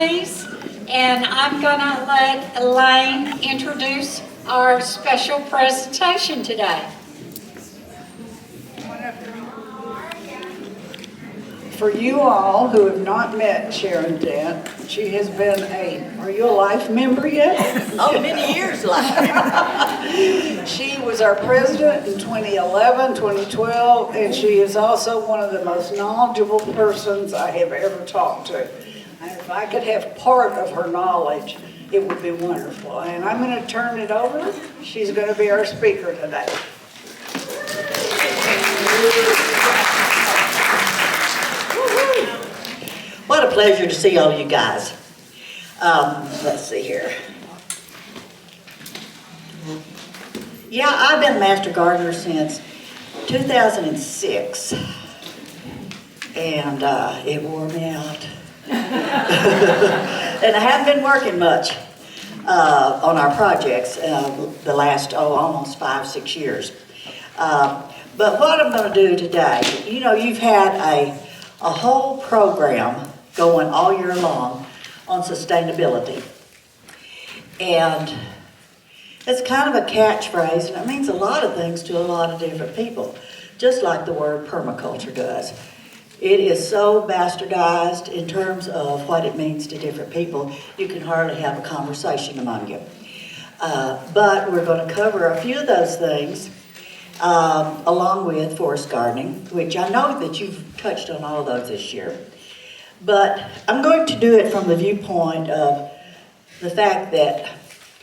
And I'm going to let Elaine introduce our special presentation today. For you all who have not met Sharon Dent, she has been are you a life member yet? Oh, many years life. She was our president in 2011, 2012, and she is also one of the most knowledgeable persons I have ever talked to. And if I could have part of her knowledge, it would be wonderful. And I'm going to turn it over. She's going to be our speaker today. What a pleasure to see all you guys. Let's see here. Yeah, I've been a master gardener since 2006. And it wore me out. And I haven't been working much on our projects the last, almost 5-6 years. But what I'm going to do today, you've had a whole program going all year long on sustainability. And it's kind of a catchphrase, and it means a lot of things to a lot of different people, just like the word permaculture does. It is so bastardized in terms of what it means to different people, you can hardly have a conversation among you. But we're going to cover a few of those things, along with forest gardening, which I know that you've touched on all of those this year. But I'm going to do it from the viewpoint of the fact that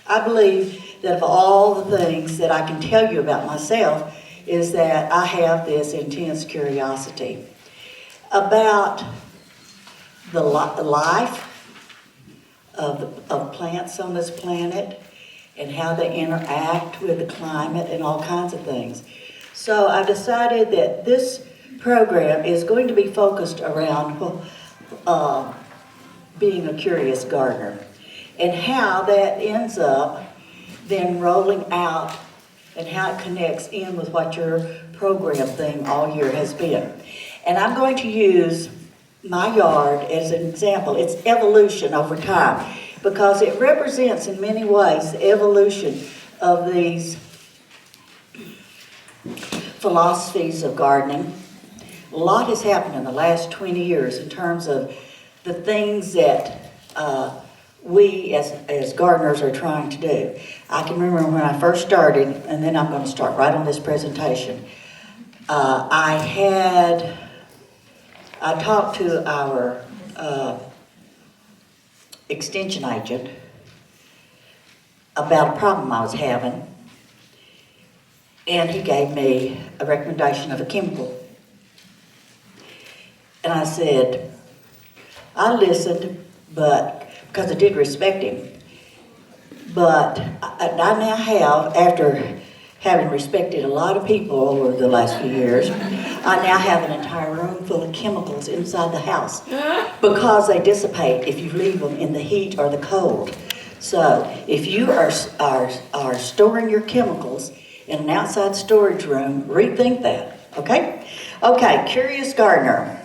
I believe that of all the things that I can tell you about myself is that I have this intense curiosity about the life of plants on this planet and how they interact with the climate and all kinds of things. So I decided that this program is going to be focused around being a curious gardener and how that ends up then rolling out and how it connects in with what your program thing all year has been. And I'm going to use my yard as an example. It's evolution over time because it represents in many ways the evolution of these philosophies of gardening. A lot has happened in the last 20 years in terms of the things that we as gardeners are trying to do. I can remember when I first started, and then I'm going to start right on this presentation. I talked to our extension agent about a problem I was having, and he gave me a recommendation of a chemical. And I said, I listened, but because I did respect him. But I now have, after having respected a lot of people over the last few years, I now have an entire room full of chemicals inside the house because they dissipate if you leave them in the heat or the cold. So if you are storing your chemicals in an outside storage room, rethink that, okay? Okay, curious gardener.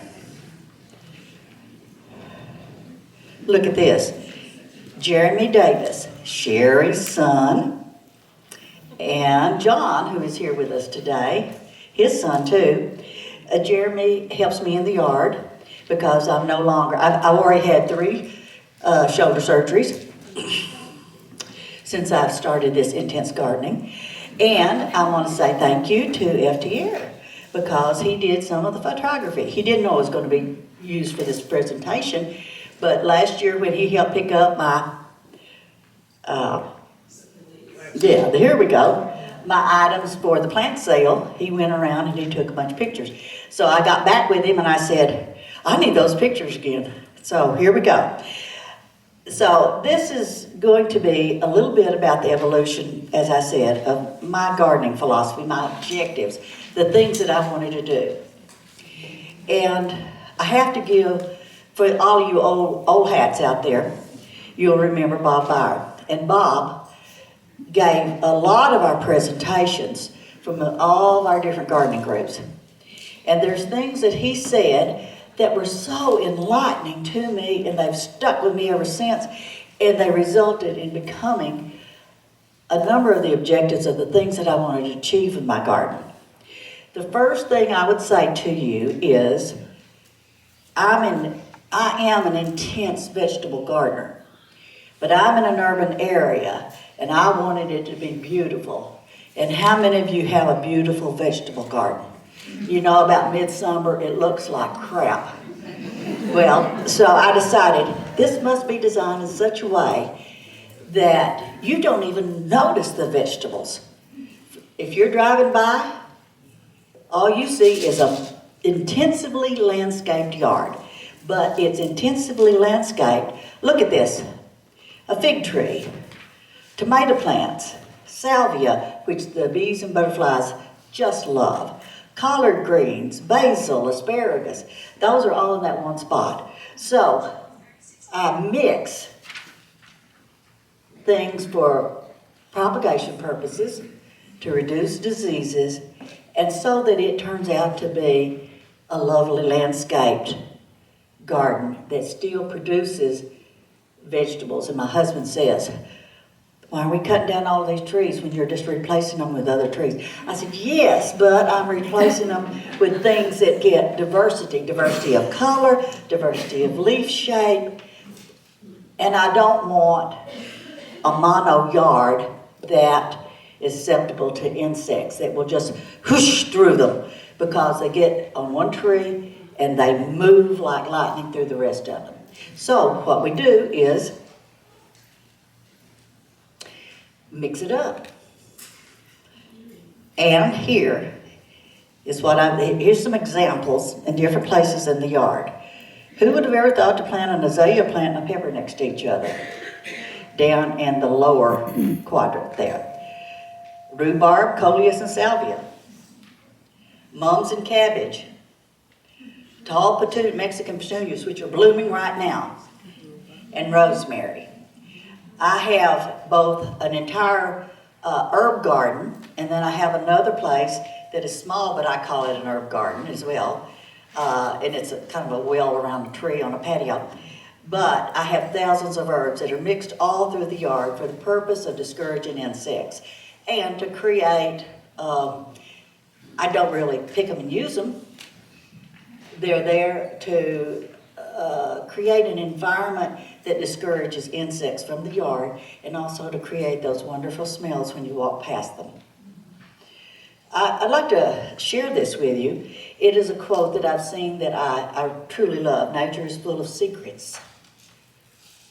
Look at this. Jeremy Davis, Sherry's son, and John, who is here with us today, his son too. Jeremy helps me in the yard because I'm no longer, I've already had 3 shoulder surgeries since I've started this intense gardening. And I want to say thank you to FTR because he did some of the photography. He didn't know it was going to be used for this presentation, but last year when he helped pick up my, here we go, my items for the plant sale, he went around and he took a bunch of pictures. So I got back with him and I said, I need those pictures again. So here we go. So this is going to be a little bit about the evolution, as I said, of my gardening philosophy, my objectives, the things that I wanted to do. And I have to give, for all you old hats out there, you'll remember Bob Byer. And Bob gave a lot of our presentations from all of our different gardening groups. And there's things that he said that were so enlightening to me, and they've stuck with me ever since, and they resulted in becoming a number of the objectives of the things that I wanted to achieve in my garden. The first thing I would say to you is I am an intense vegetable gardener, but I'm in an urban area, and I wanted it to be beautiful. And how many of you have a beautiful vegetable garden? You know, about midsummer, it looks like crap. Well, so I decided this must be designed in such a way that you don't even notice the vegetables. If you're driving by, all you see is an intensively landscaped yard. But it's intensively landscaped. Look at this. A fig tree, tomato plants, salvia, which the bees and butterflies just love, collard greens, basil, asparagus. Those are all in that one spot. So I mix things for propagation purposes, to reduce diseases, and so that it turns out to be a lovely landscaped garden that still produces vegetables. And my husband says, why are we cutting down all these trees when you're just replacing them with other trees? I said, yes, but I'm replacing them with things that get diversity of color, diversity of leaf shape, and I don't want a mono yard that is susceptible to insects that will just whoosh through them because they get on one tree and they move like lightning through the rest of them. So what we do is mix it up. And here is here's some examples in different places in the yard. Who would have ever thought to plant an azalea plant and a pepper next to each other? Down in the lower quadrant there. Rhubarb, coleus, and salvia. Mums and cabbage. Tall Mexican petunias, which are blooming right now. And rosemary. I have both an entire herb garden, and then I have another place that is small, but I call it an herb garden as well. And it's kind of a well around a tree on a patio. But I have thousands of herbs that are mixed all through the yard for the purpose of discouraging insects and to create, I don't really pick them and use them. They're there to create an environment that discourages insects from the yard and also to create those wonderful smells when you walk past them. I'd like to share this with you. It is a quote that I've seen that I truly love. Nature is full of secrets,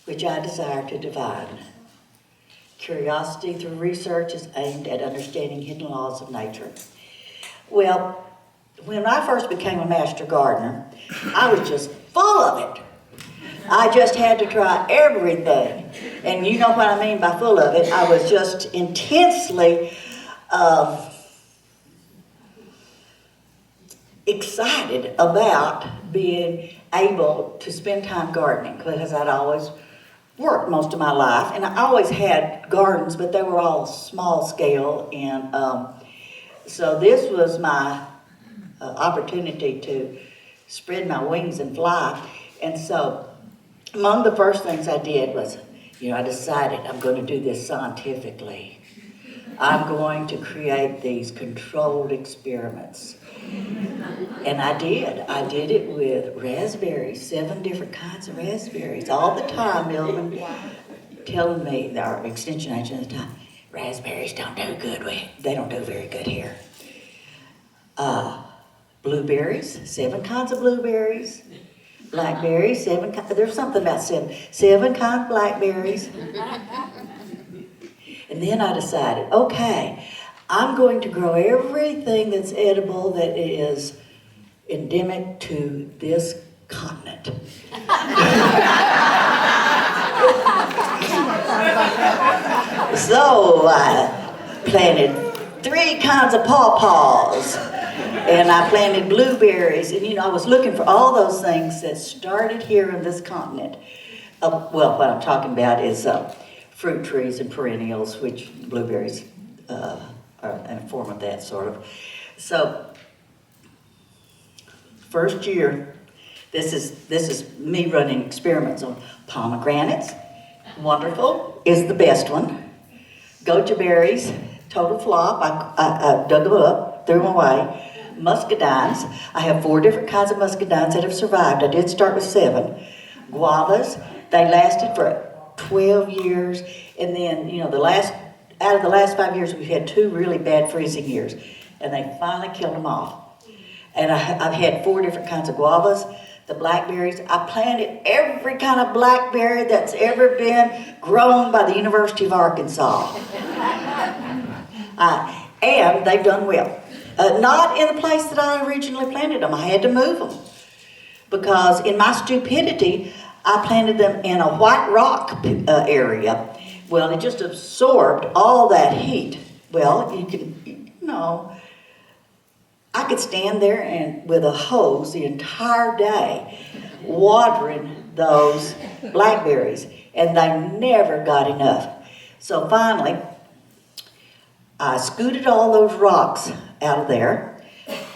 which I desire to divine. Curiosity through research is aimed at understanding hidden laws of nature. Well, when I first became a master gardener, I was just full of it. I just had to try everything. And you know what I mean by full of it. I was just intensely excited about being able to spend time gardening because I'd always worked most of my life, and I always had gardens, but they were all small scale, and so this was my opportunity to spread my wings and fly. And so among the first things I did was, I decided I'm going to do this scientifically. I'm going to create these controlled experiments. And I did. I did it with raspberries, 7 different kinds of raspberries. All the time, Melvin telling me, our extension agent at the time, raspberries don't do good. They don't do very good here. Blueberries, 7 kinds of blueberries. Blackberries, 7 kinds. There's something about 7 kinds of blackberries. And then I decided, okay, I'm going to grow everything that's edible that is endemic to this continent. So I planted 3 kinds of pawpaws, and I planted blueberries, and I was looking for all those things that started here in this continent. Well, what I'm talking about is fruit trees and perennials, which blueberries are in a form of that sort of. So, first year This is me running experiments on pomegranates. Wonderful is the best one. Goji berries, total flop. I dug them up, threw them away. Muscadines. I have 4 different kinds of muscadines that have survived. I did start with 7. Guavas. They lasted for 12 years, and then out of the last 5 years, we've had 2 really bad freezing years, and they finally killed them off. And I've had 4 different kinds of guavas. The blackberries, I planted every kind of blackberry that's ever been grown by the University of Arkansas. And they've done well. Not in the place that I originally planted them. I had to move them. Because in my stupidity, I planted them in a white rock area. Well, it just absorbed all that heat. Well, I could stand there and with a hose the entire day watering those blackberries, and they never got enough. So finally, I scooted all those rocks out of there.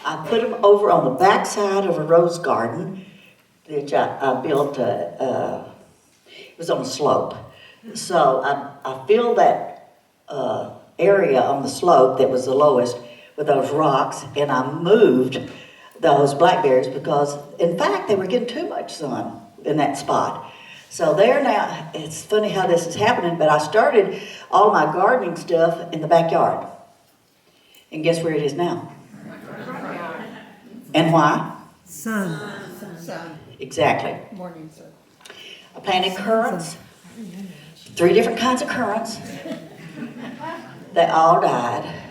I put them over on the back side of a rose garden, which I built, it was on a slope. So I filled that area on the slope that was the lowest with those rocks, and I moved those blackberries because, in fact, they were getting too much sun in that spot. So there now, it's funny how this is happening, but I started all my gardening stuff in the backyard. And guess where it is now? And why? Sun. Exactly. Morning sun. I planted currants, 3 different kinds of currants. They all died.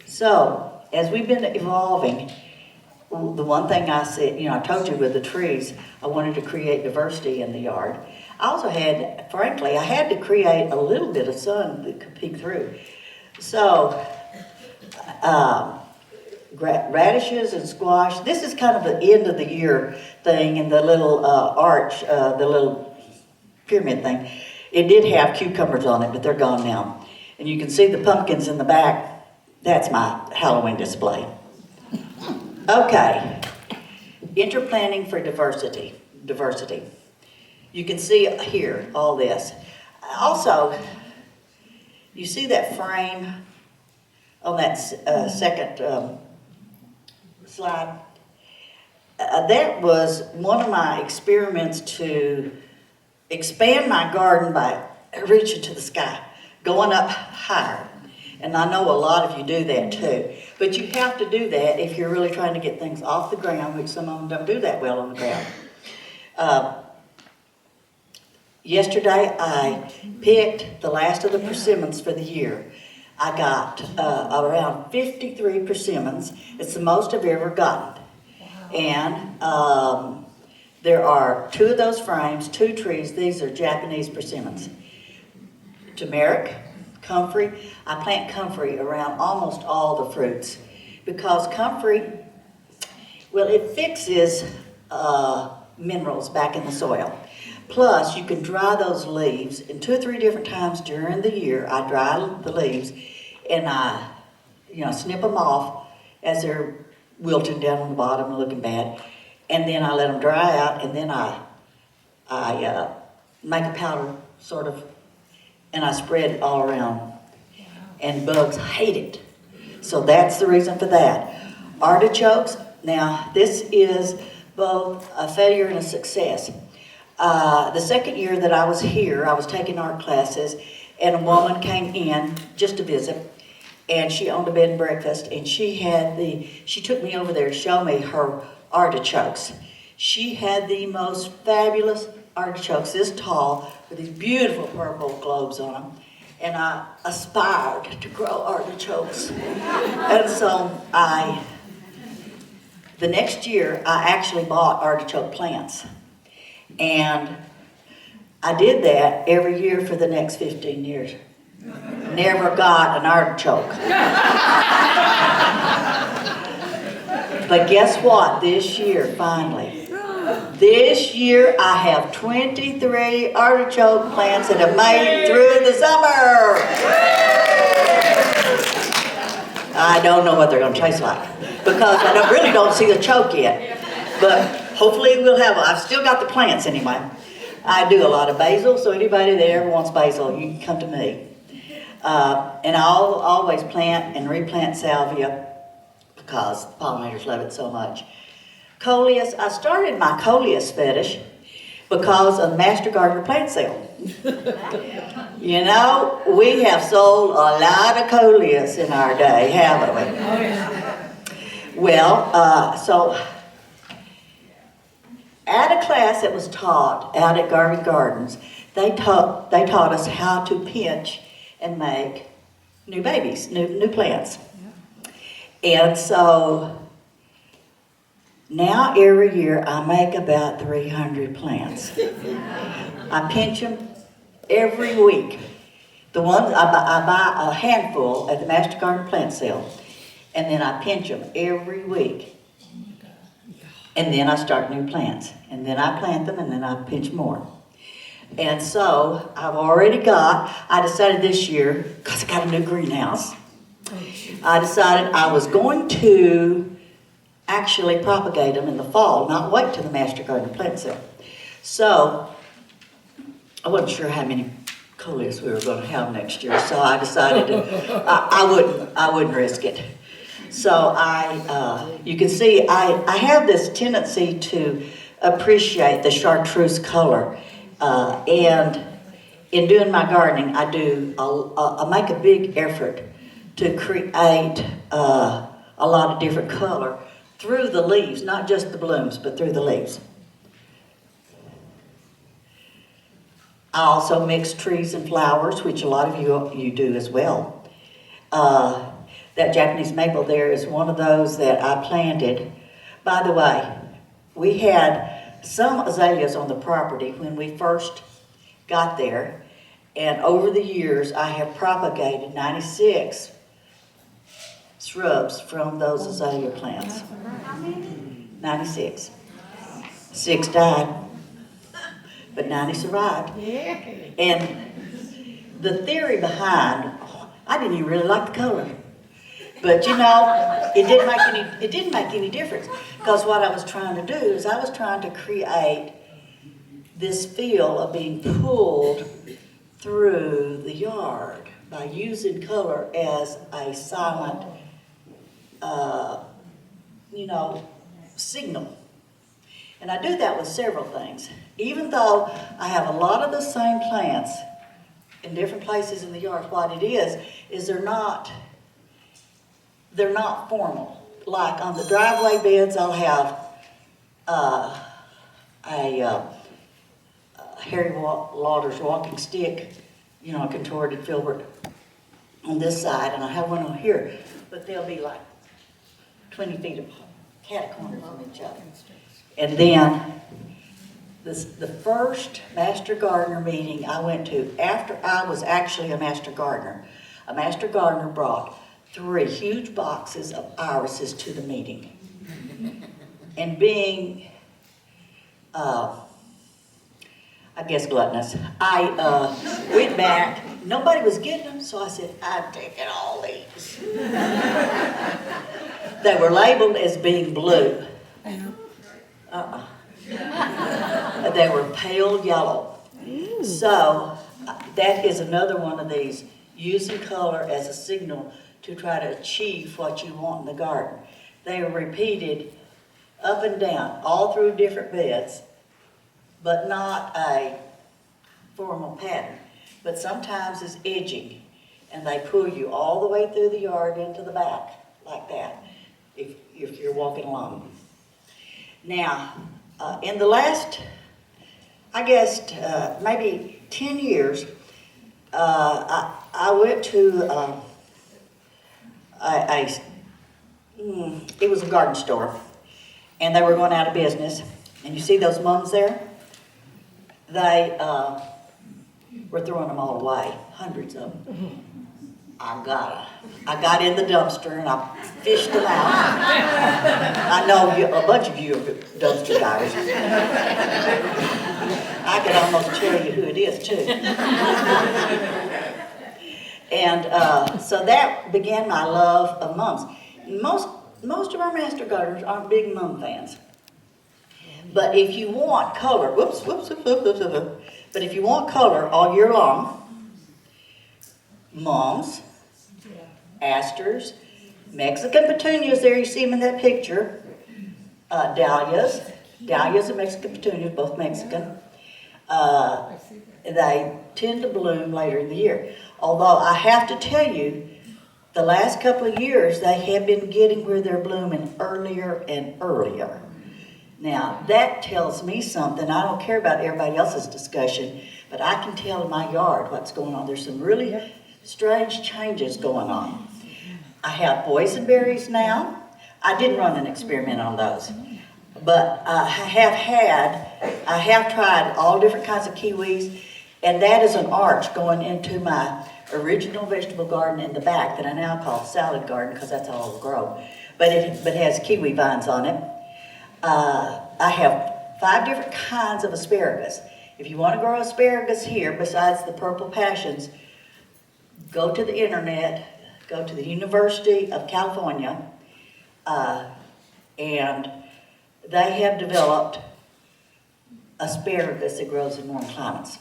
So, as we've been evolving, the one thing I said, I told you with the trees, I wanted to create diversity in the yard. I also had, frankly, I had to create a little bit of sun that could peek through. So, radishes and squash, this is kind of the end of the year thing, and the little arch, the little pyramid thing. It did have cucumbers on it, but they're gone now. And you can see the pumpkins in the back. That's my Halloween display. Okay, interplanting for diversity. You can see here all this. Also, you see that frame on that second slide? That was one of my experiments to expand my garden by reaching to the sky, going up higher. And I know a lot of you do that too. But you have to do that if you're really trying to get things off the ground, which some of them don't do that well on the ground. Yesterday, I picked the last of the persimmons for the year. I got around 53 persimmons. It's the most I've ever gotten. Wow. And there are 2 of those frames, 2 trees. These are Japanese persimmons. Turmeric, comfrey. I plant comfrey around almost all the fruits because comfrey, well, it fixes minerals back in the soil. Plus, you can dry those leaves, and 2 or 3 different times during the year, I dry the leaves, and I, snip them off as they're wilting down on the bottom and looking bad, and then I let them dry out, and then I make a powder, sort of, and I spread it all around. And bugs hate it. So that's the reason for that. Artichokes, now this is both a failure and a success. The second year that I was here, I was taking art classes, and a woman came in just to visit, and she owned a bed and breakfast, and she took me over there to show me her artichokes. She had the most fabulous artichokes, this tall, with these beautiful purple globes on them. And I aspired to grow artichokes. And so the next year, I actually bought artichoke plants. And I did that every year for the next 15 years. Never got an artichoke. But guess what? This year, finally. This year, I have 23 artichoke plants that have made it through the summer. I don't know what they're gonna taste like because I really don't see the choke yet. But hopefully we'll have, I've still got the plants anyway. I do a lot of basil, so anybody that ever wants basil, you can come to me. And I'll always plant and replant salvia because pollinators love it so much. Coleus, I started my coleus fetish because of the Master Gardener plant sale. You know, we have sold a lot of coleus in our day, haven't we? Well, so at a class that was taught out at Garvey Gardens, they taught us how to pinch and make new babies, new plants. And so now every year I make about 300 plants. I pinch them every week. The ones I buy a handful at the Master Gardener plant sale, and then I pinch them every week. And then I start new plants, and then I plant them, and then I pinch more. And so I decided this year, because I got a new greenhouse, I decided I was going to actually propagate them in the fall, not wait till the Master Gardener plant sale. So I wasn't sure how many coleus we were going to have next year, so I decided I wouldn't risk it. So you can see I have this tendency to appreciate the chartreuse color, and in doing my gardening, I make a big effort to create a lot of different color through the leaves, not just the blooms, but through the leaves. I also mix trees and flowers, which a lot of you do as well. That Japanese maple there is one of those that I planted. By the way, we had some azaleas on the property when we first got there, and over the years I have propagated 96 shrubs from those azalea plants. 96. 6 died, but 90 survived. And the theory behind, I didn't even really like the color. But you know, it didn't make any difference, because what I was trying to do is I was trying to create this feel of being pulled through the yard by using color as a silent, signal. And I do that with several things. Even though I have a lot of the same plants in different places in the yard, what it is they're not formal. Like on the driveway beds, I'll have Harry Lauder's walking stick, a contorted filbert on this side, and I have one on here, but they'll be like 20 feet apart, cat-a-corner from each other. And then the first Master Gardener meeting I went to, after I was actually a Master Gardener brought 3 huge boxes of irises to the meeting. And being, I guess, gluttonous, I went back. Nobody was getting them, so I said, I'm taking all these. They were labeled as being blue. They were pale yellow. So that is another one of these, using color as a signal to try to achieve what you want in the garden. They are repeated up and down, all through different beds, but not a formal pattern. But sometimes it's edging, and they pull you all the way through the yard into the back, like that, if you're walking along. Now, in the last, I guess, maybe 10 years, I went to it was a garden store, and they were going out of business. And you see those mums there? They were throwing them all away, hundreds of them. I got in the dumpster and I fished them out. I know a bunch of you are dumpster divers. I could almost tell you who it is too. And so that began my love of mums. Most of our master gardeners aren't big mum fans. But if you want color, but if you want color all year long, mums, asters, Mexican petunias, there you see them in that picture, dahlias and Mexican petunias, both Mexican. They tend to bloom later in the year. Although I have to tell you, the last couple of years, they have been getting where they're blooming earlier and earlier. Now, that tells me something. I don't care about everybody else's discussion, but I can tell in my yard what's going on. There's some really strange changes going on. I have boysenberries now. I didn't run an experiment on those, but I have tried all different kinds of kiwis, and that is an arch going into my original vegetable garden in the back that I now call salad garden because that's all it'll grow. But it has kiwi vines on it. I have 5 different kinds of asparagus. If you want to grow asparagus here, besides the purple passions, go to the internet, go to the University of California, and they have developed asparagus that grows in warm climates.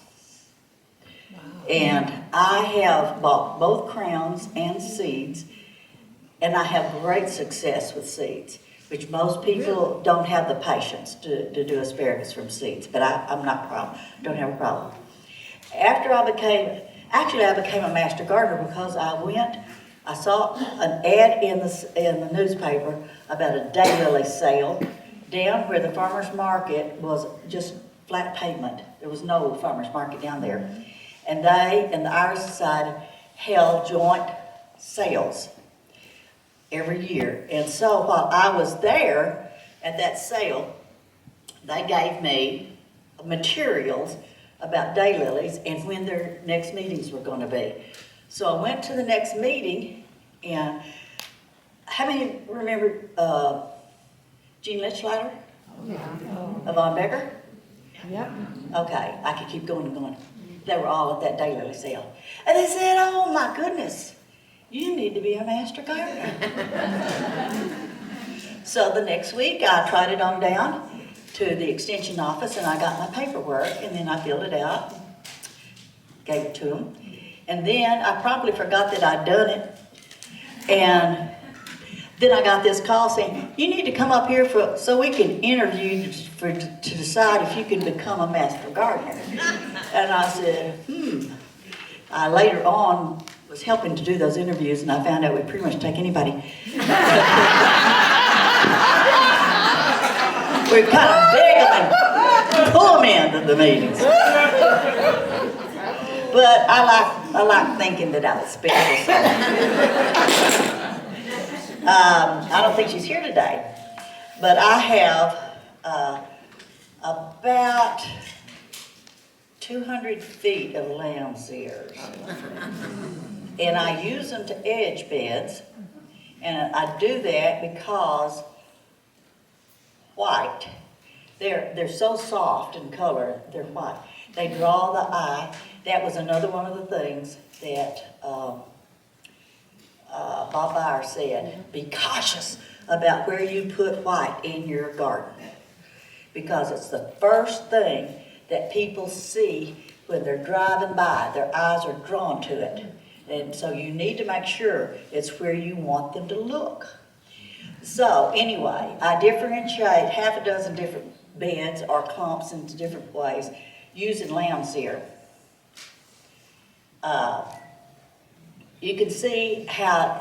And I have bought both crowns and seeds, and I have great success with seeds, which most people don't have the patience to do asparagus from seeds, but I'm not don't have a problem. After I became a master gardener because I saw an ad in the newspaper about a daylily sale down where the farmer's market was just flat pavement. There was no farmer's market down there. And they and the Irish Society held joint sales every year. And so while I was there at that sale, they gave me materials about daylilies and when their next meetings were going to be. So I went to the next meeting, and how many remember Jean Lichlider? Yvonne Becker? Yep. Okay, I could keep going and going. They were all at that daylily sale. And they said, oh my goodness, you need to be a master gardener. So the next week I trotted on down to the extension office and I got my paperwork and then I filled it out, gave it to them. And then I probably forgot that I'd done it. And then I got this call saying, you need to come up here so we can interview to decide if you can become a master gardener. And I said, I later on was helping to do those interviews and I found out we pretty much take anybody. We kind of beg them and pull them into the meetings. But I like thinking that I was special. I don't think she's here today, but I have about 200 feet of lamb's ears. And I use them to edge beds, and I do that because white, they're so soft in color, they're white. They draw the eye. That was another one of the things that Bob Byer said, be cautious about where you put white in your garden because it's the first thing that people see when they're driving by. Their eyes are drawn to it. And so you need to make sure it's where you want them to look. So anyway, I differentiate half a dozen different beds or clumps into different ways using lamb's ear. You can see how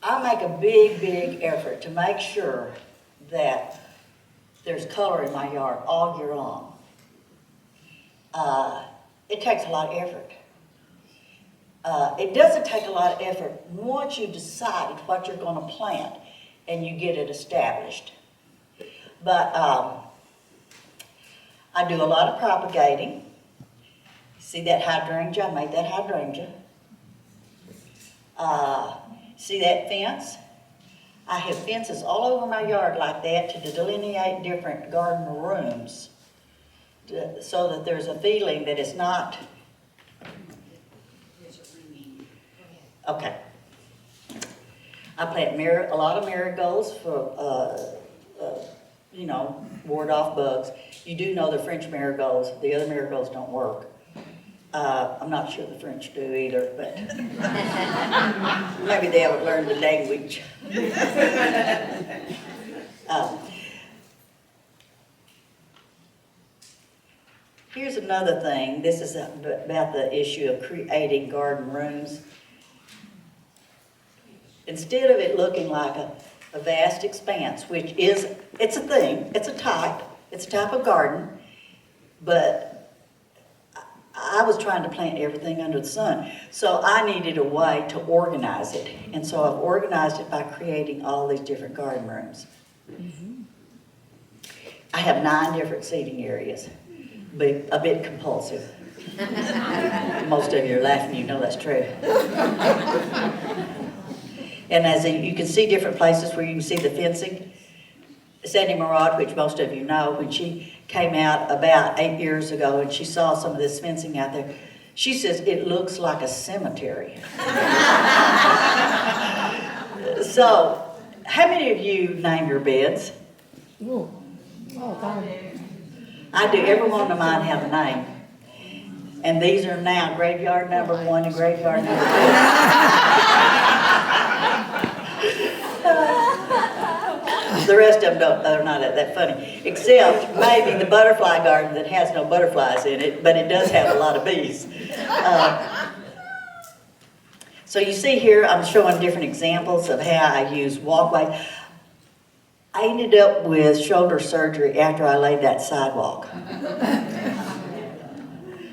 I make a big effort to make sure that there's color in my yard all year long. It takes a lot of effort. It doesn't take a lot of effort once you've decided what you're going to plant and you get it established. But I do a lot of propagating. See that hydrangea? I made that hydrangea. See that fence? I have fences all over my yard like that to delineate different garden rooms so that there's a feeling that it's not Okay. I plant a lot of marigolds for, ward off bugs. You do know the French marigolds, the other marigolds don't work. I'm not sure the French do either, but maybe they haven't learned the language. Here's another thing. This is about the issue of creating garden rooms. Instead of it looking like a vast expanse, which is, it's a thing, it's a type of garden, but I was trying to plant everything under the sun. So I needed a way to organize it. And so I've organized it by creating all these different garden rooms. I have 9 different seating areas, but a bit compulsive. Most of you are laughing, you know that's true. And as you can see different places where you can see the fencing. Sandy Murad, which most of you know, when she came out about 8 years ago and she saw some of this fencing out there, she says it looks like a cemetery. So, how many of you name your beds? Oh, God. I do. Every one of mine have a name. And these are now graveyard number 1 and graveyard number 2. The rest of them are not that funny, except maybe the butterfly garden that has no butterflies in it, but it does have a lot of bees. So you see here, I'm showing different examples of how I use walkway. I ended up with shoulder surgery after I laid that sidewalk.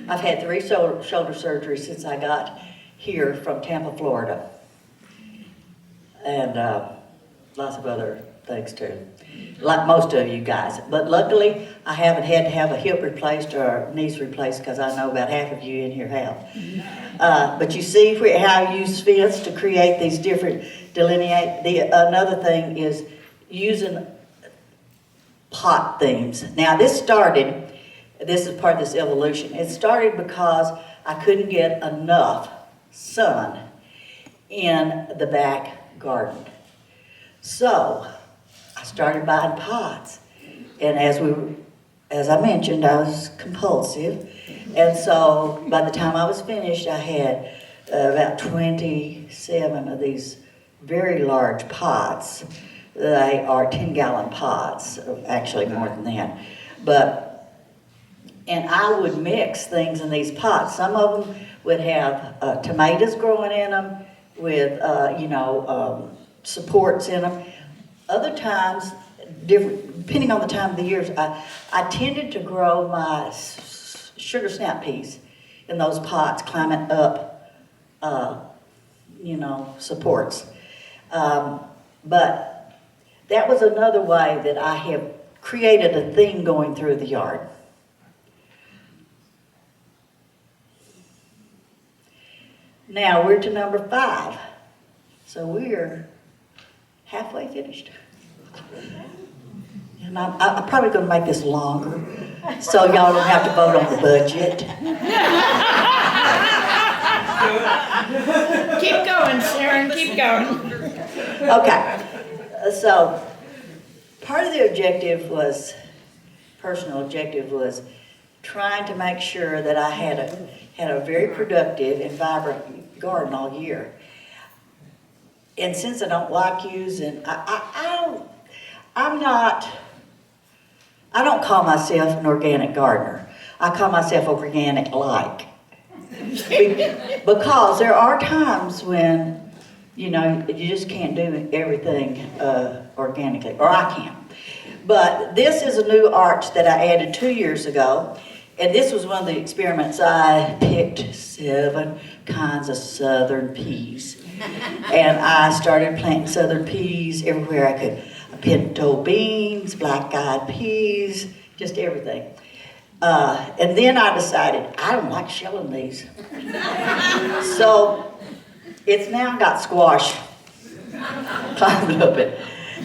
I've had 3 shoulder surgeries since I got here from Tampa, Florida. And lots of other things too, like most of you guys. But luckily, I haven't had to have a hip replaced or knees replaced because I know about half of you in here have. But you see how I use fence to create these different delineate. Another thing is using pot themes. Now this is part of this evolution. It started because I couldn't get enough sun in the back garden. So I started buying pots, and as I mentioned, I was compulsive, and so by the time I was finished, I had about 27 of these very large pots. They are 10-gallon pots, actually more than that, and I would mix things in these pots. Some of them would have tomatoes growing in them with, supports in them. Other times, depending on the time of the year, I tended to grow my sugar snap peas in those pots, climbing up, supports. But that was another way that I have created a theme going through the yard. Now we're to number 5. So we're halfway finished. And I'm probably going to make this longer so y'all don't have to vote on the budget. Keep going, Sharon, keep going. Okay, so part of the personal objective was trying to make sure that I had a very productive and vibrant garden all year. And since I don't like using, I don't call myself an organic gardener. I call myself organic-like. Because there are times when, you just can't do everything organically, or I can't. But this is a new arch that I added 2 years ago. And this was one of the experiments. I picked 7 kinds of southern peas. And I started planting southern peas everywhere I could. Pinto beans, black-eyed peas, just everything. And then I decided, I don't like shelling these. So it's now got squash climbing up it.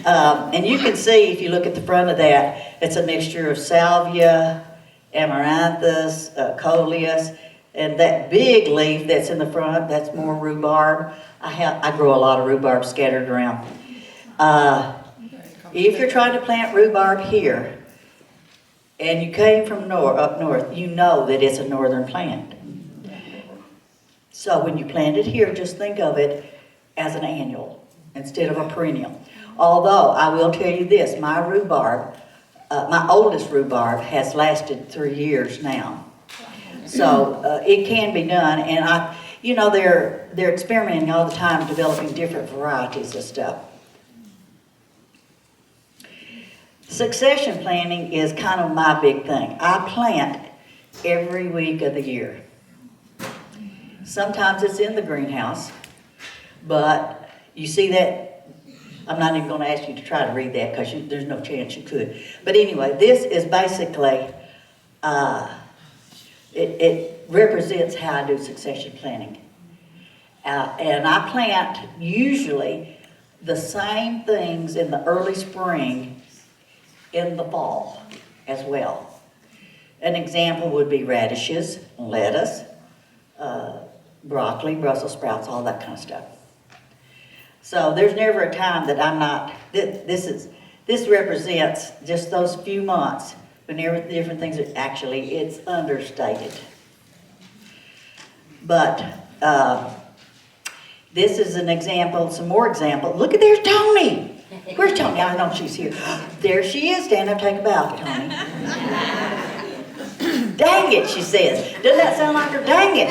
And you can see, if you look at the front of that, it's a mixture of salvia, amaranthus, coleus, And that big leaf that's in the front, that's more rhubarb. I grow a lot of rhubarb scattered around. If you're trying to plant rhubarb here, and you came from up north, you know that it's a northern plant. So when you plant it here, just think of it as an annual instead of a perennial. Although I will tell you this, my rhubarb, my oldest rhubarb has lasted 3 years now. So it can be done, and they're experimenting all the time, developing different varieties of stuff. Succession planting is kind of my big thing. I plant every week of the year. Sometimes it's in the greenhouse, but you see that, I'm not even going to ask you to try to read that because there's no chance you could. But anyway, this is basically, it represents how I do succession planting. And I plant usually the same things in the early spring in the fall as well. An example would be radishes, lettuce, broccoli, Brussels sprouts, all that kind of stuff. So there's never a time that I'm not, this represents just those few months when different things are actually, it's understated. But this is an example, some more examples. Look at, there's Tony. Where's Tony? I know she's here. There she is. Stand up, take a bow, Tony. Dang it, she says. Doesn't that sound like her? Dang it.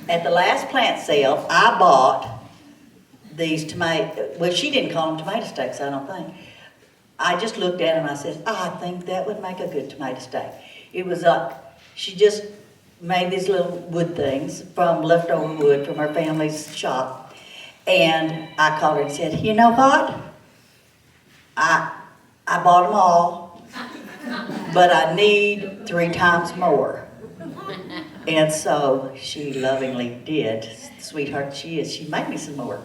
At the last plant sale, I bought these tomato, well, she didn't call them tomato steaks, I don't think. I just looked at them and I said, I think that would make a good tomato steak. It was she just made these little wood things from leftover wood from her family's shop. And I called her and said, you know what? I bought them all, but I need 3 times more. And so she lovingly did. Sweetheart she is. She made me some more.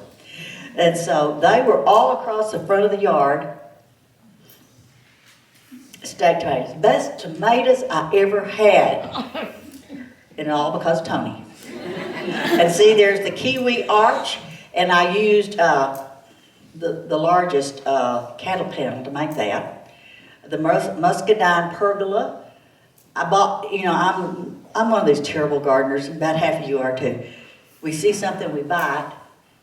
And so they were all across the front of the yard. Steak tomatoes. Best tomatoes I ever had. And all because of Tony. And see, there's the kiwi arch. And I used the largest cattle panel to make that. The muscadine pergola. I bought, I'm one of these terrible gardeners, and about half of you are too. We see something, we buy it,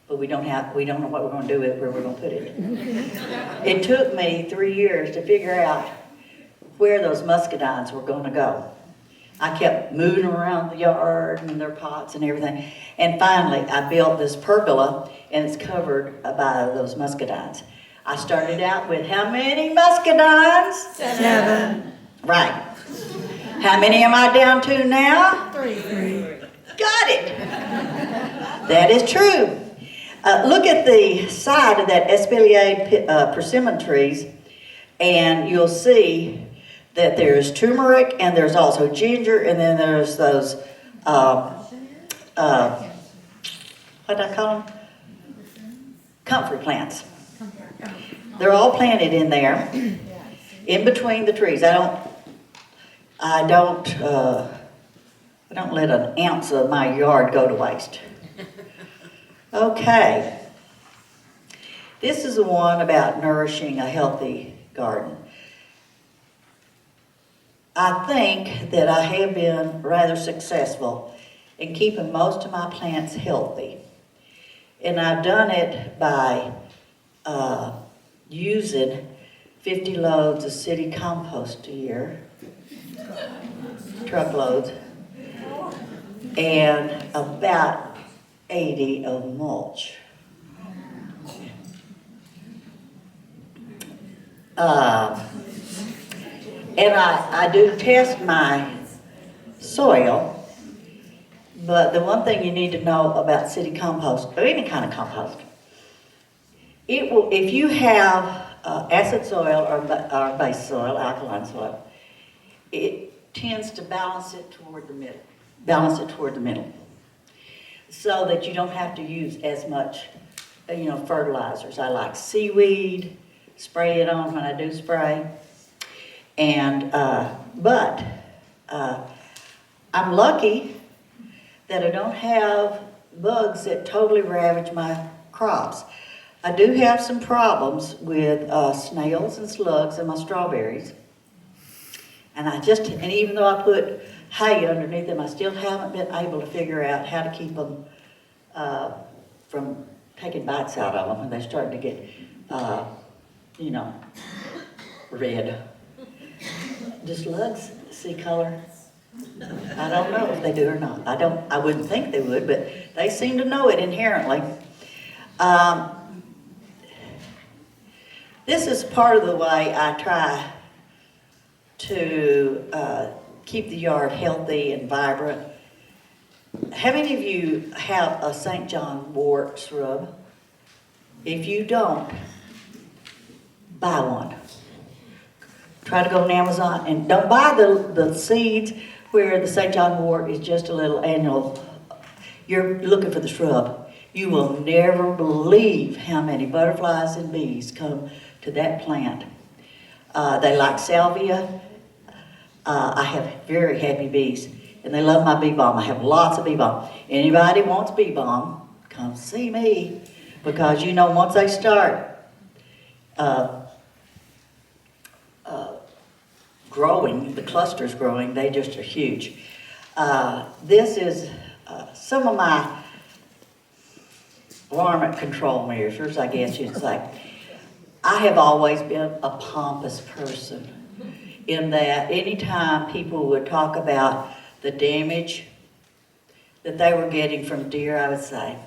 but we don't know what we're going to do with it, where we're going to put it. It took me 3 years to figure out where those muscadines were going to go. I kept moving around the yard and their pots and everything. And finally, I built this pergola, and it's covered by those muscadines. I started out with how many muscadines? 7. Right. How many am I down to now? 3. Got it. That is true. Look at the side of that espalier persimmon trees, and you'll see that there's turmeric, and there's also ginger, and then there's those, what do I call them? Comfrey plants. They're all planted in there, in between the trees. I don't let an ounce of my yard go to waste. Okay. This is the one about nourishing a healthy garden. I think that I have been rather successful in keeping most of my plants healthy. And I've done it by using 50 loads of city compost a year, truckloads, and about 80 of mulch. And I do test my soil, but the one thing you need to know about city compost, or any kind of compost, it will, if you have acid soil or base soil, alkaline soil, it tends to balance it toward the middle, so that you don't have to use as much, fertilizers. I like seaweed, spray it on when I do spray. And, but I'm lucky that I don't have bugs that totally ravage my crops. I do have some problems with snails and slugs in my strawberries. And even though I put hay underneath them, I still haven't been able to figure out how to keep them from taking bites out of them when they start to get, red. Do slugs see color? I don't know if they do or not. I wouldn't think they would, but they seem to know it inherently. This is part of the way I try to keep the yard healthy and vibrant. How many of you have a St. John wort shrub? If you don't, buy one. Try to go on Amazon and don't buy the seeds where the St. John wort is just a little annual. You're looking for the shrub. You will never believe how many butterflies and bees come to that plant. They like salvia. I have very happy bees, and they love my bee balm. I have lots of bee balm. Anybody wants bee balm, come see me, because once they start growing, the clusters growing, they just are huge. This is some of my varmint control measures, I guess you'd say. I have always been a pompous person in that anytime people would talk about the damage that they were getting from deer, I would say,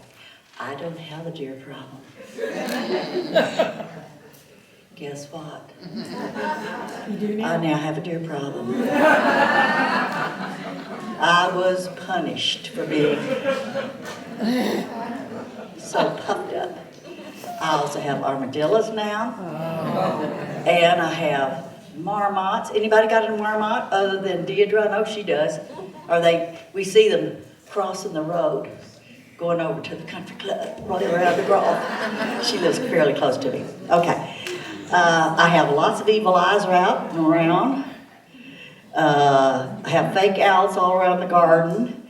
I don't have a deer problem. Guess what? I now have a deer problem. I was punished for being so puffed up. I also have armadillos now, and I have marmots. Anybody got a marmot other than Deidre? I know she does. We see them crossing the road, going over to the country club, running around the grove. She lives fairly close to me. Okay. I have lots of evil eyes out and around. I have fake owls all around the garden.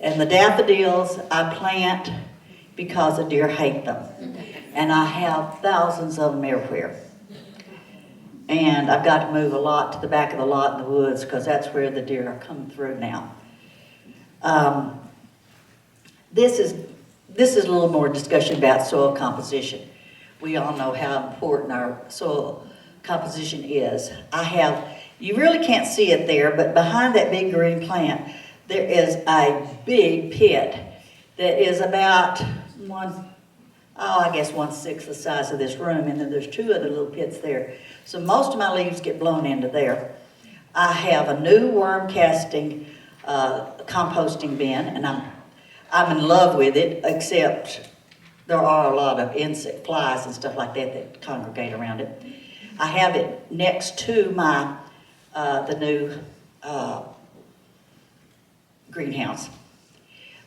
And the daffodils I plant because the deer hate them. And I have thousands of them everywhere. And I've got to move a lot to the back of the lot in the woods because that's where the deer are coming through now. This is a little more discussion about soil composition. We all know how important our soil composition is. You really can't see it there, but behind that big green plant, there is a big pit that is about 1/6 the size of this room, and then there's 2 other little pits there. So most of my leaves get blown into there. I have a new worm casting composting bin, and I'm in love with it, except there are a lot of insect flies and stuff like that congregate around it. I have it next to the new greenhouse.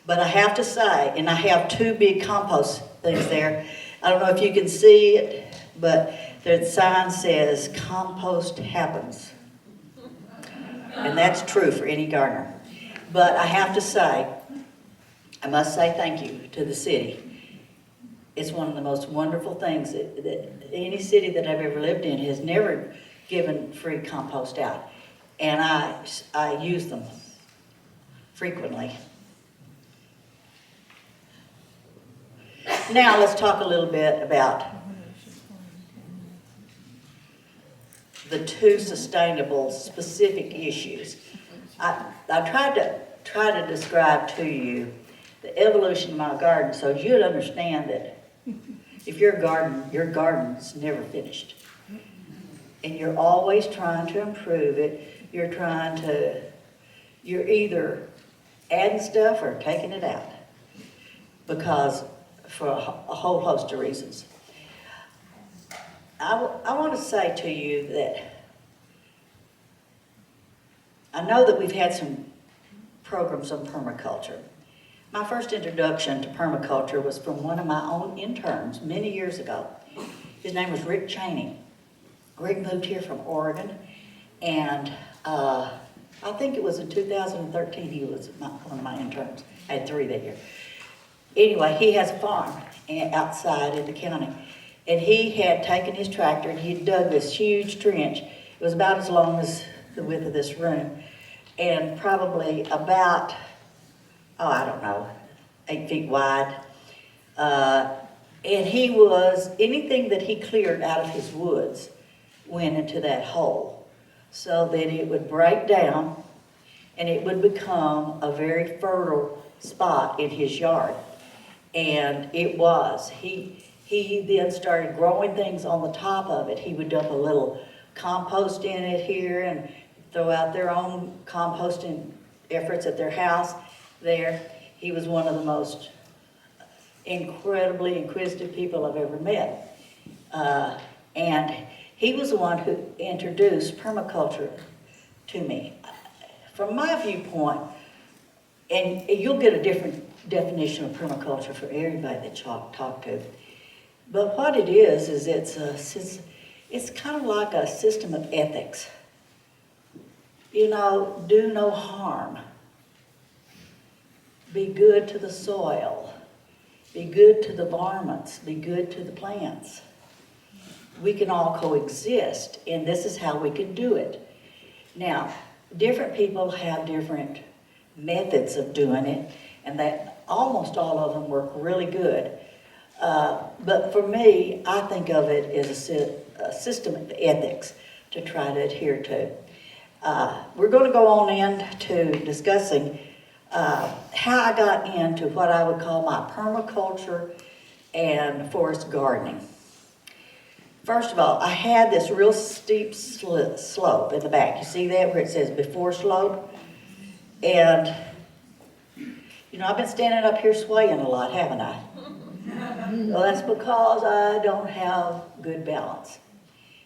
But I have to say, and I have 2 big compost things there. I don't know if you can see it, but the sign says, compost happens. And that's true for any gardener. But I have to say, I must say thank you to the city. It's one of the most wonderful things that any city that I've ever lived in has never given free compost out. And I use them frequently. Now let's talk a little bit about the 2 sustainable specific issues. I try to describe to you the evolution of my garden so you'd understand that if your garden's never finished. And you're always trying to improve it. You're either adding stuff or taking it out. Because for a whole host of reasons. I want to say to you that I know that we've had some programs on permaculture. My first introduction to permaculture was from one of my own interns many years ago. His name was Rick Cheney. Rick moved here from Oregon, and I think it was in 2013, he was one of my interns. I had 3 that year. Anyway, he has a farm outside in the county. And he had taken his tractor and he dug this huge trench. It was about as long as the width of this room. And probably about, I don't know, 8 feet wide. And he was, anything that he cleared out of his woods went into that hole so that it would break down and it would become a very fertile spot in his yard. And it was. He then started growing things on the top of it. He would dump a little compost in it here and throw out their own composting efforts at their house there. He was one of the most incredibly inquisitive people I've ever met. And he was the one who introduced permaculture to me. From my viewpoint, and you'll get a different definition of permaculture for everybody that you talk to. But what it is it's kind of like a system of ethics. You know, do no harm. Be good to the soil. Be good to the varmints. Be good to the plants. We can all coexist, and this is how we can do it. Now, different people have different methods of doing it, and that almost all of them work really good. But for me, I think of it as a system of ethics to try to adhere to. We're going to go on into discussing how I got into what I would call my permaculture and forest gardening. First of all, I had this real steep slope in the back. You see that where it says before slope? And, you know, I've been standing up here swaying a lot, haven't I? Well, that's because I don't have good balance.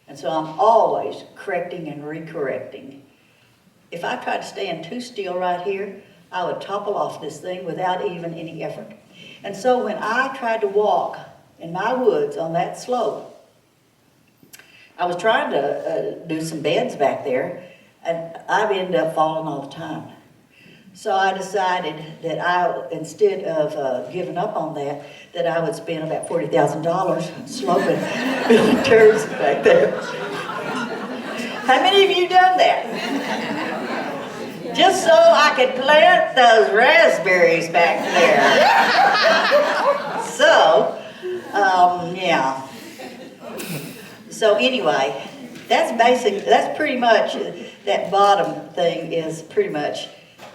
And so I'm always correcting and recorrecting. If I tried to stand too still right here, I would topple off this thing without even any effort. And so when I tried to walk in my woods on that slope, I was trying to do some beds back there, and I've ended up falling all the time. So I decided that instead of giving up on that I would spend about $40,000 sloping building turrets back there. How many of you done that? Just so I could plant those raspberries back there. So, yeah. So anyway, that's pretty much, that bottom thing is pretty much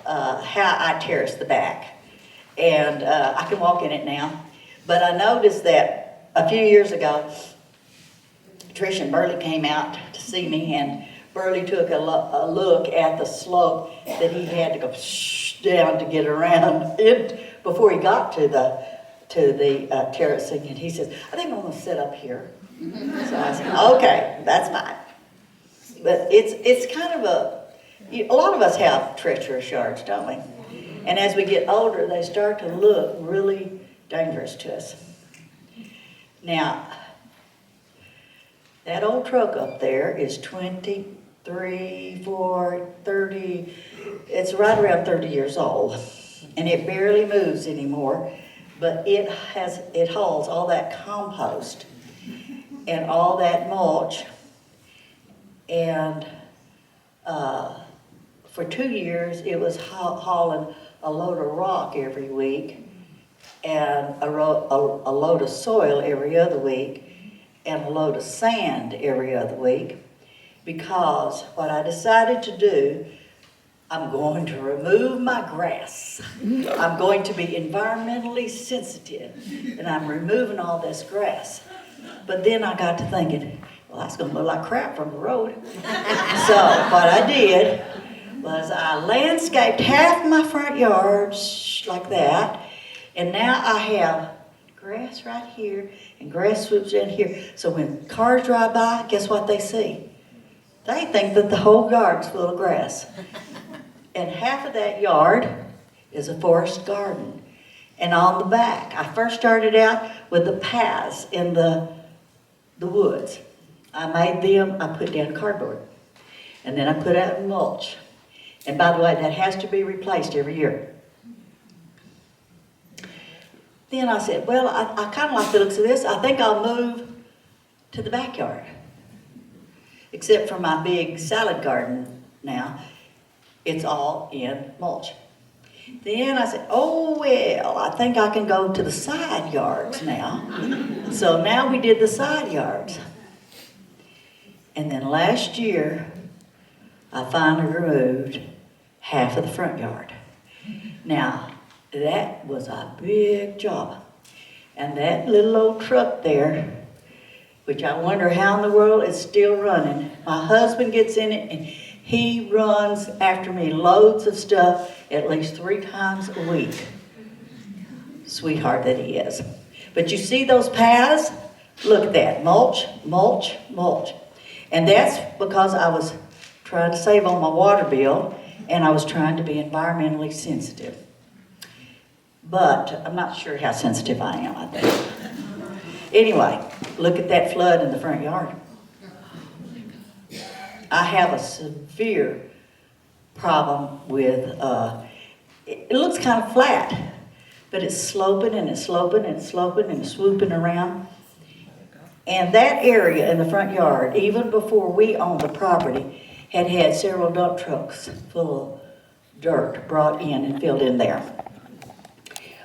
how I terrace the back. And I can walk in it now. But I noticed that a few years ago, Trish and Burley came out to see me, and Burley took a look at the slope that he had to go down to get around it before he got to the terracing, and he says, I think I'm going to sit up here. So I said, okay, that's fine. But it's kind of a lot of us have treacherous yards, don't we? And as we get older, they start to look really dangerous to us. Now, that old truck up there is 23, 4, 30, it's right around 30 years old. And it barely moves anymore, but it holds all that compost and all that mulch. And for 2 years, it was hauling a load of rock every week and a load of soil every other week and a load of sand every other week, because what I decided to do, I'm going to remove my grass. I'm going to be environmentally sensitive, and I'm removing all this grass. But then I got to thinking, well, that's going to look like crap from the road. So what I did was I landscaped half my front yard like that, and now I have grass right here and grass swoops in here. So when cars drive by, guess what they see? They think that the whole yard's full of grass. And half of that yard is a forest garden. And on the back, I first started out with the paths in the woods. I made them, I put down cardboard. And then I put out mulch. And by the way, that has to be replaced every year. Then I said, well, I kind of like the looks of this. I think I'll move to the backyard. Except for my big salad garden now, it's all in mulch. Then I said, oh, well, I think I can go to the side yards now. So now we did the side yards. And then last year, I finally removed half of the front yard. Now, that was a big job. And that little old truck there, which I wonder how in the world it's still running. My husband gets in it and he runs after me loads of stuff at least 3 times a week. Sweetheart that he is. But you see those paths? Look at that, mulch, mulch, mulch. And that's because I was trying to save on my water bill and I was trying to be environmentally sensitive. But I'm not sure how sensitive I am, I think. Anyway, look at that flood in the front yard. I have a severe problem with, it looks kind of flat, but it's sloping and it's sloping and it's sloping and it's swooping around. And that area in the front yard, even before we owned the property, had had several dump trucks full of dirt brought in and filled in there.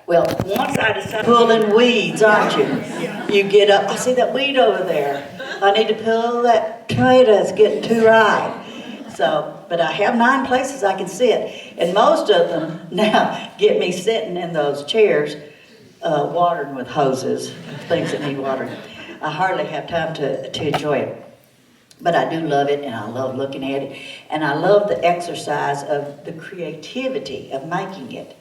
Well, once I decided pulling weeds, aren't you? You get up, I see that weed over there. I need to pull that tomato, it's getting too ripe. So, but I have 9 places I can sit, and most of them now get me sitting in those chairs, watering with hoses, things that need watering. I hardly have time to enjoy it. But I do love it, and I love looking at it, and I love the exercise of the creativity of making it.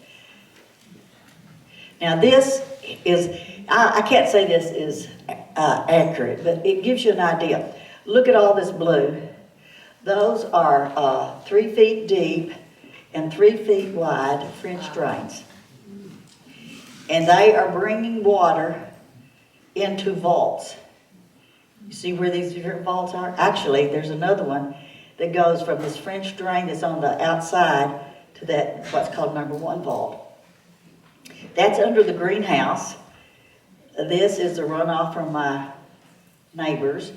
Now this is, I can't say this is accurate, but it gives you an idea. Look at all this blue. Those are 3 feet deep and 3 feet wide French drains. And they are bringing water into vaults. You see where these different vaults are? Actually, there's another one that goes from this French drain that's on the outside to that, what's called number 1 vault. That's under the greenhouse. This is the runoff from my neighbors.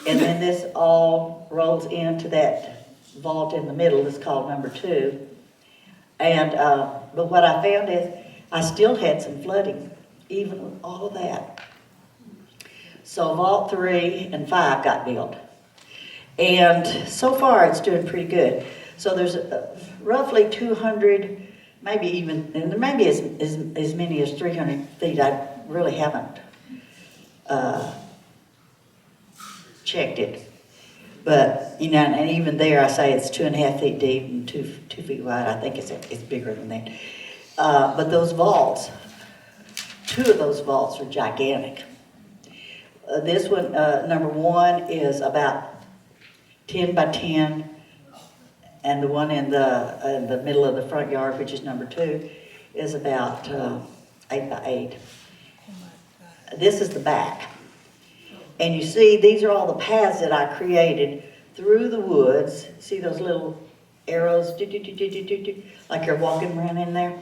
And then this all rolls into that vault in the middle that's called number 2. And, but what I found is I still had some flooding, even with all of that. So vault 3 and 5 got built. And so far it's doing pretty good. So there's roughly 200, maybe even, and maybe as many as 300 feet. I really haven't checked it. But, you know, and even there I say it's 2.5 feet deep and 2 feet wide. I think it's bigger than that. But those vaults, 2 of those vaults are gigantic. This one, number 1, is about 10 by 10, and the one in the middle of the front yard, which is number 2, is about 8 by 8. This is the back. And you see, these are all the paths that I created through the woods. See those little arrows, like you're walking around in there?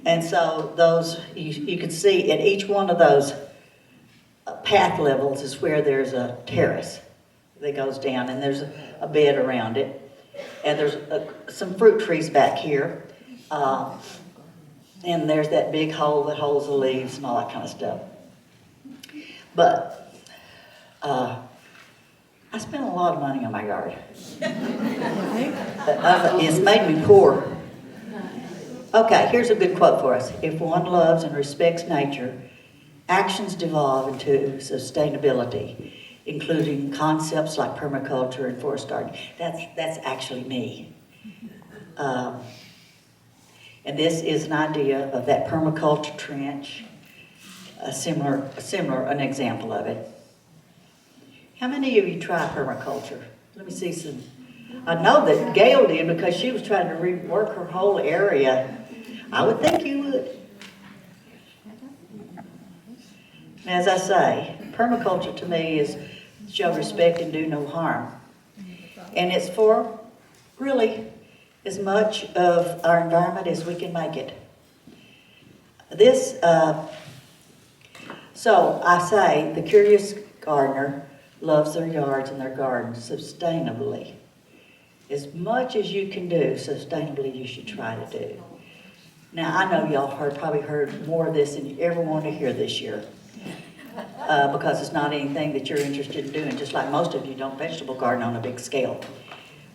And so those, you can see at each one of those path levels is where there's a terrace that goes down, and there's a bed around it. And there's some fruit trees back here. And there's that big hole that holds the leaves and all that kind of stuff. But I spent a lot of money on my yard. It's made me poor. Okay, here's a good quote for us. If one loves and respects nature, actions devolve into sustainability, including concepts like permaculture and forest gardening. That's actually me. And this is an idea of that permaculture trench, an example of it. How many of you try permaculture? Let me see some. I know that Gail did because she was trying to rework her whole area. I would think you would. As I say, permaculture to me is show respect and do no harm. And it's for really as much of our environment as we can make it. This, so I say the curious gardener loves their yards and their gardens sustainably. As much as you can do sustainably, you should try to do. Now, I know y'all probably heard more of this than you ever want to hear this year. Because it's not anything that you're interested in doing, just like most of you don't vegetable garden on a big scale.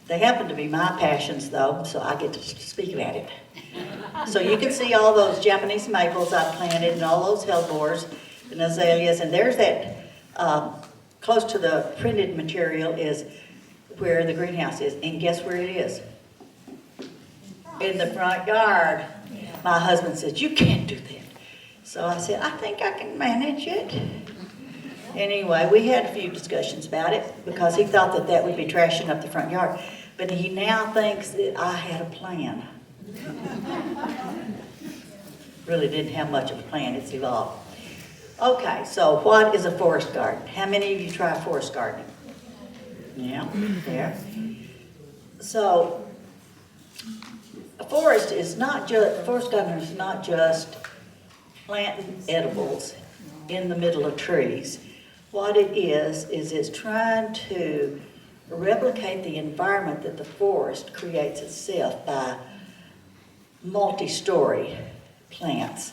They happen to be my passions though, so I get to speak about it. So you can see all those Japanese maples I planted and all those hellebores and azaleas, and there's that, close to the printed material is where the greenhouse is, and guess where it is? In the front yard. My husband said, you can't do that. So I said, I think I can manage it. Anyway, we had a few discussions about it because he thought that that would be trashing up the front yard. But he now thinks that I had a plan. Really didn't have much of a plan, it's evolved. Okay, so what is a forest garden? How many of you try forest gardening? Yeah, there. So, a forest gardening is not just planting edibles in the middle of trees. What it is it's trying to replicate the environment that the forest creates itself by multi-story plants.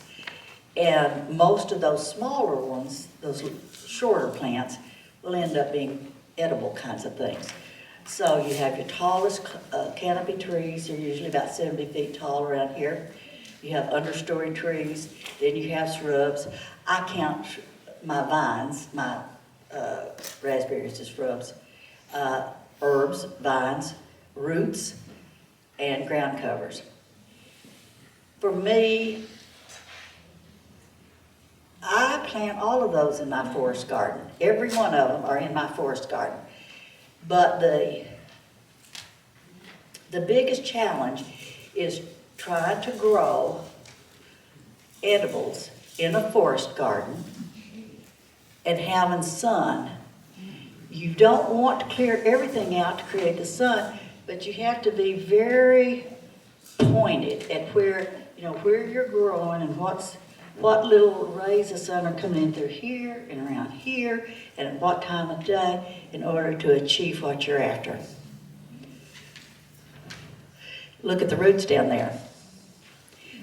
And most of those smaller ones, those shorter plants, will end up being edible kinds of things. So you have your tallest canopy trees, they're usually about 70 feet tall around here. You have understory trees, then you have shrubs. I count my vines, my raspberries as shrubs, herbs, vines, roots, and ground covers. For me, I plant all of those in my forest garden. Every one of them are in my forest garden. But the biggest challenge is trying to grow edibles in a forest garden and having sun. You don't want to clear everything out to create the sun, but you have to be very pointed at where you're growing and what little rays of sun are coming in through here and around here and at what time of day in order to achieve what you're after. Look at the roots down there.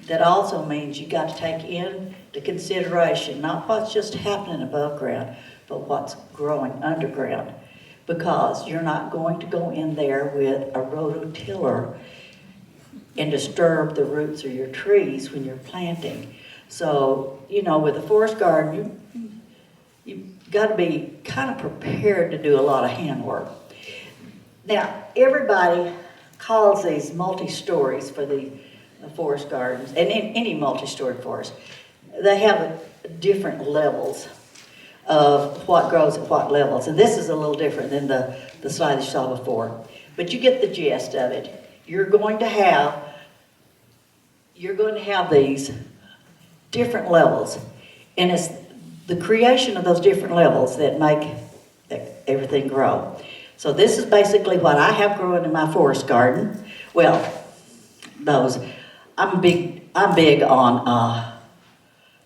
That also means you got to take into consideration not what's just happening above ground, but what's growing underground. Because you're not going to go in there with a rototiller and disturb the roots of your trees when you're planting. So, with a forest garden, you've got to be kind of prepared to do a lot of handwork. Now, everybody calls these multi-stories for the forest gardens, and in any multi-story forest, they have different levels of what grows at what levels. And this is a little different than the slide you saw before. But you get the gist of it. You're going to have these different levels. And it's the creation of those different levels that make everything grow. So this is basically what I have growing in my forest garden. Well, I'm big on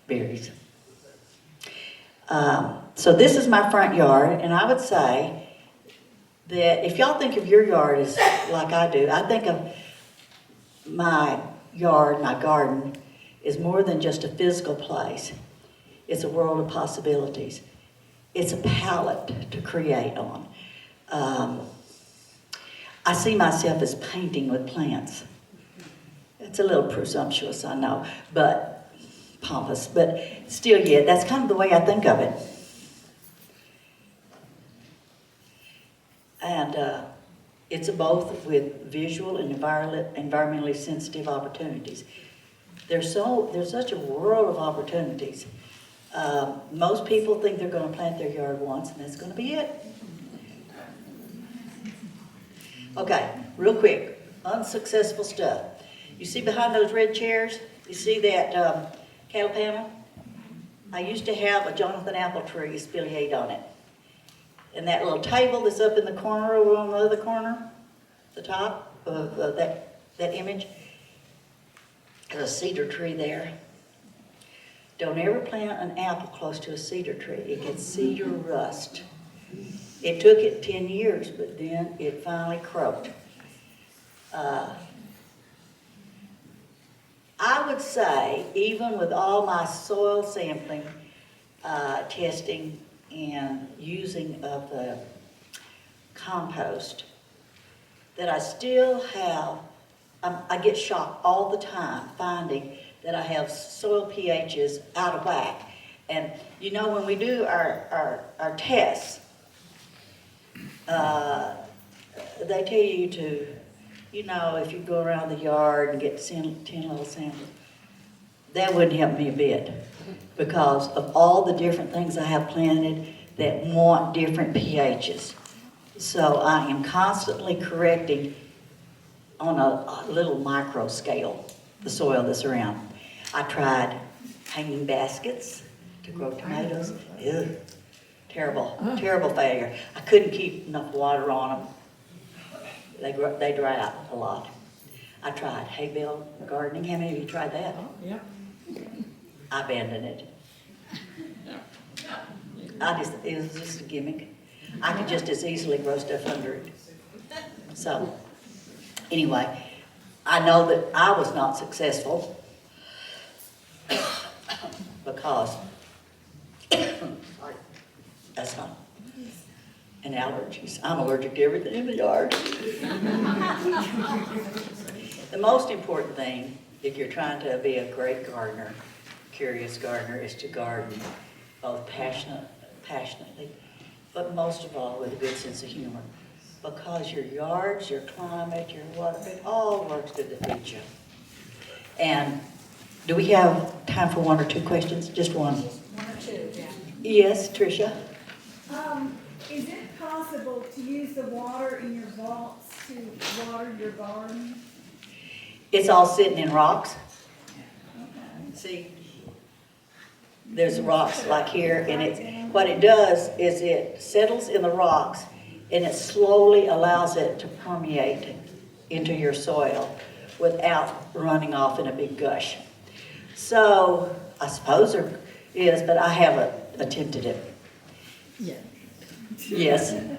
berries. So this is my front yard, and I would say that if y'all think of your yard as like I do, I think of my yard, my garden, is more than just a physical place. It's a world of possibilities. It's a palette to create on. I see myself as painting with plants. It's a little presumptuous, I know, but pompous, but still yet, that's kind of the way I think of it. And it's both with visual and environmentally sensitive opportunities. There's such a world of opportunities. Most people think they're going to plant their yard once, and that's going to be it. Okay, real quick, unsuccessful stuff. You see behind those red chairs, you see that cattle panel? I used to have a Jonathan apple tree spiliate on it. And that little table that's up in the corner over on the other corner, the top of that that image? There's a cedar tree there. Don't ever plant an apple close to a cedar tree. It gets cedar rust. It took it 10 years, but then it finally croaked. I would say, even with all my soil sampling, testing, and using of the compost, that I still have, I get shocked all the time finding that I have soil pHs out of whack. And you know, when we do our tests, they tell you to, you know, if you go around the yard and get 10 little samples, that wouldn't help me a bit because of all the different things I have planted that want different pHs. So I am constantly correcting on a little micro scale the soil that's around. I tried hanging baskets to grow tomatoes. Ew, terrible, terrible failure. I couldn't keep enough water on them. They dry out a lot. I tried hay bale gardening. How many of you tried that? Yeah. I abandoned it. It was just a gimmick. I could just as easily grow stuff under it. So, anyway, I know that I was not successful because, sorry, that's not, and allergies. I'm allergic to everything in the yard. The most important thing, if you're trying to be a great gardener, curious gardener, is to garden both passionately, but most of all with a good sense of humor. Because your yards, your climate, your water, it all works to defeat you. And do we have time for one or two questions? Just one. One or two, yeah. Yes, Tricia? Is it possible to use the water in your vaults to water your garden? It's all sitting in rocks. Okay. See, there's rocks like here, and what it does is it settles in the rocks, and it slowly allows it to permeate into your soil without running off in a big gush. So I suppose there is, but I haven't attempted it. Yeah. Yes. Right.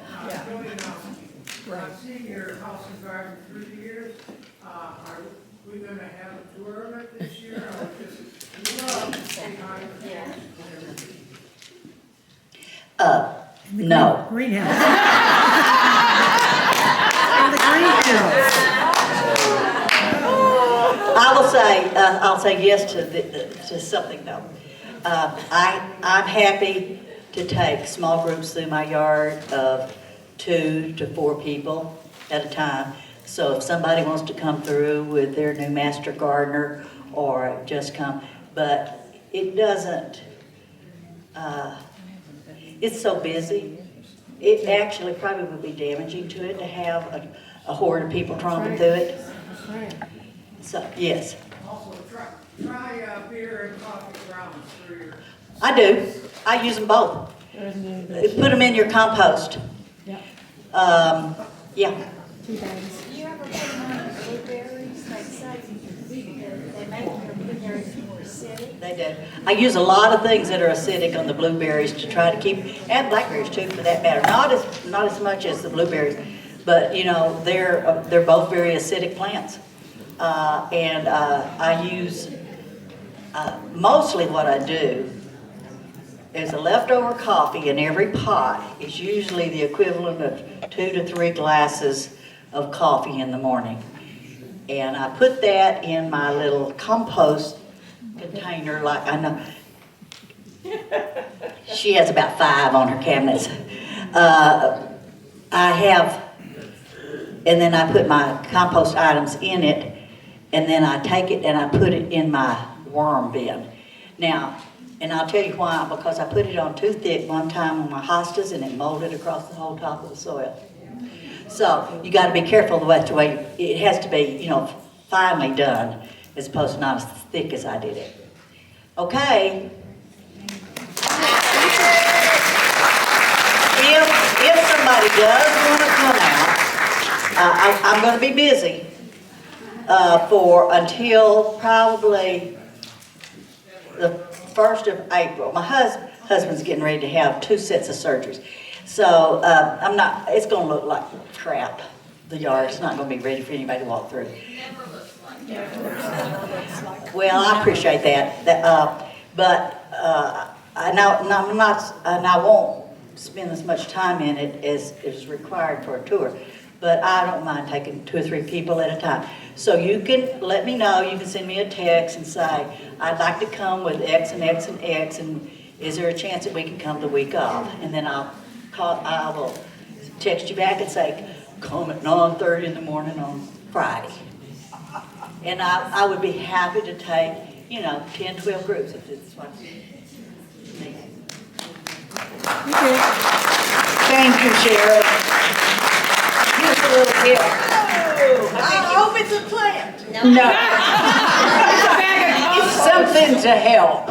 I've seen your house and garden through the years. Are we gonna have a tour of it this year, or just behind? No. Greenhouse. In the greenhouse. I'll say yes to something though. I'm happy to take small groups through my yard of 2 to 4 people at a time. So if somebody wants to come through with their new master gardener or just come, but it doesn't, it's so busy. It actually probably would be damaging to it to have a horde of people tromping through it. Right. So, yes, Also, try beer and coffee grounds through your. I do. I use them both. Put them in your compost. Yeah. Yeah. 2 bags. Do you ever put them on blueberries, like say, they make your blueberries more acidic? They do. I use a lot of things that are acidic on the blueberries to try to keep, and blackberries too, for that matter. Not as much as the blueberries, but you know they're both very acidic plants. And I use mostly what I do is a leftover coffee in every pot is usually the equivalent of 2 to 3 glasses of coffee in the morning. And I put that in my little compost container, like I know. She has about 5 on her cabinets. I have, and then I put my compost items in it, and then I take it and I put it in my worm bin. Now, and I'll tell you why, because I put it on too thick one time on my hostas and it molded across the whole top of the soil. So you got to be careful the way it has to be, you know, finely done as opposed to not as thick as I did it. Okay. If somebody does want to come out, I'm going to be busy. for until probably the 1st of April. My husband's getting ready to have 2 sets of surgeries. So it's gonna look like crap. The yard's not gonna be ready for anybody to walk through. Well, I appreciate that, but and I won't spend as much time in it as is required for a tour, but I don't mind taking 2 or 3 people at a time. So you can let me know, you can send me a text and say, I'd like to come with X and X and X, and is there a chance that we can come the week of? And then I will text you back and say, come at 9:30 in the morning on Friday. And I would be happy to take, 10, 12 groups if it's what you need. Thank you, Sharon. Here's a little gift. I hope it's a plant. No. It's something to help.